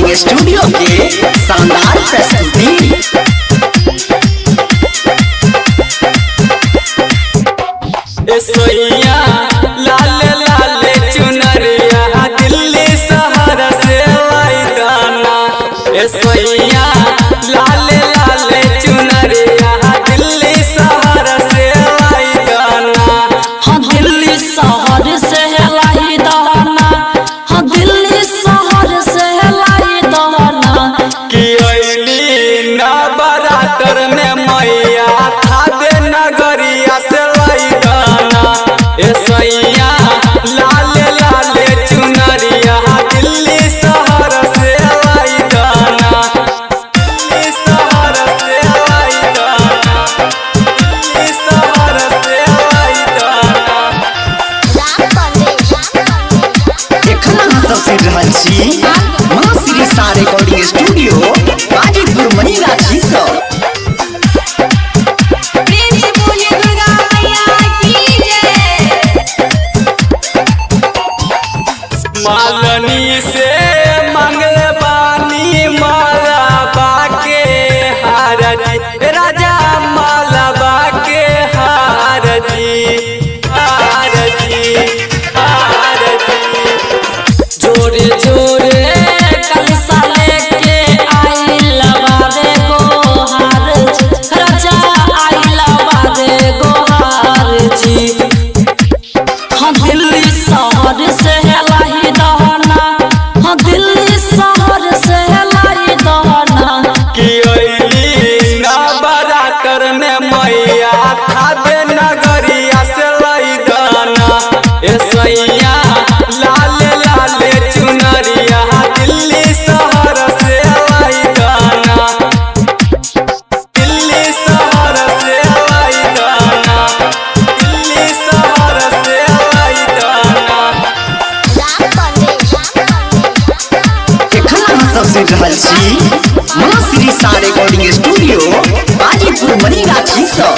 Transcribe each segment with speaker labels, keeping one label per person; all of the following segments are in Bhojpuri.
Speaker 1: रिकॉर्डिंग स्टूडियो के शानदार प्रस्तुति।
Speaker 2: सोइया लाले लाले चुनरिया दिल्ली शहर से लाई गाना। सोइया लाले लाले चुनरिया दिल्ली शहर से लाई गाना।
Speaker 3: हाँ दिल्ली शहर से लाई दाना, हाँ दिल्ली शहर से लाई दाना।
Speaker 2: कि अइली ना बरातर में मैया थावे नगरिया से लाई गाना। सोइया लाले लाले चुनरिया दिल्ली शहर से लाई गाना। दिल्ली शहर से लाई गाना। दिल्ली शहर से लाई गाना।
Speaker 1: एखन अहाँ सब सुनि रहल छी माँ श्री सा रिकॉर्डिंग स्टूडियो गाजीपुर मनीगाछी सँ।
Speaker 2: मालनी से मंगल बानी माला बाके हार जी, राजा माला बाके हार जी, हार जी, हार जी।
Speaker 3: जोरे जोरे कलसा लेके आई लबारे गोहार जी, राजा आई लबारे गोहार जी। हाँ दिल्ली शहर से लाई दाना, हाँ दिल्ली शहर से लाई दाना।
Speaker 2: कि अइली ना बरातर में मैया थावे नगरिया से लाई गाना। सोइया लाले लाले चुनरिया दिल्ली शहर से लाई गाना। दिल्ली शहर से लाई गाना। दिल्ली शहर से लाई गाना।
Speaker 1: एखन अहाँ सब सुनि रहल छी माँ श्री सा रिकॉर्डिंग स्टूडियो गाजीपुर मनीगाछी सँ।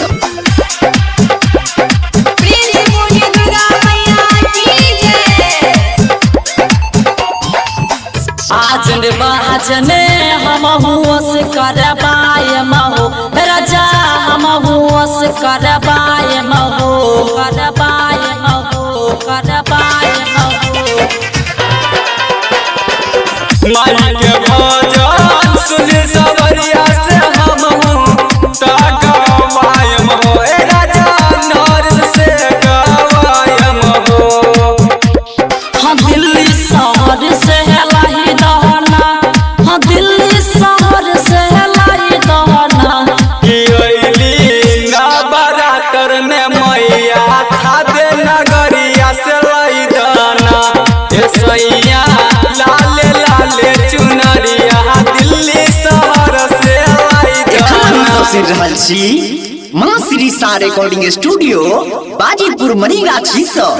Speaker 3: आजन बाजने हम हुस करबाय महो, राजा हम हुस करबाय महो, करबाय महो, करबाय महो।
Speaker 2: माई के भजन सुनि सबरिया से हम गवायम हो। राजा नरस से गवायम हो।
Speaker 3: हाँ दिल्ली शहर से लाई दाना, हाँ दिल्ली शहर से लाई दाना।
Speaker 2: कि अइली ना बरातर में मैया थावे नगरिया से लाई दाना। सोइया लाले लाले चुनरिया दिल्ली शहर से लाई
Speaker 1: एखन अहाँ
Speaker 2: गाना।
Speaker 1: सब सुनि रहल छी माँ श्री सा रिकॉर्डिंग स्टूडियो गाजीपुर मनीगाछी सँ।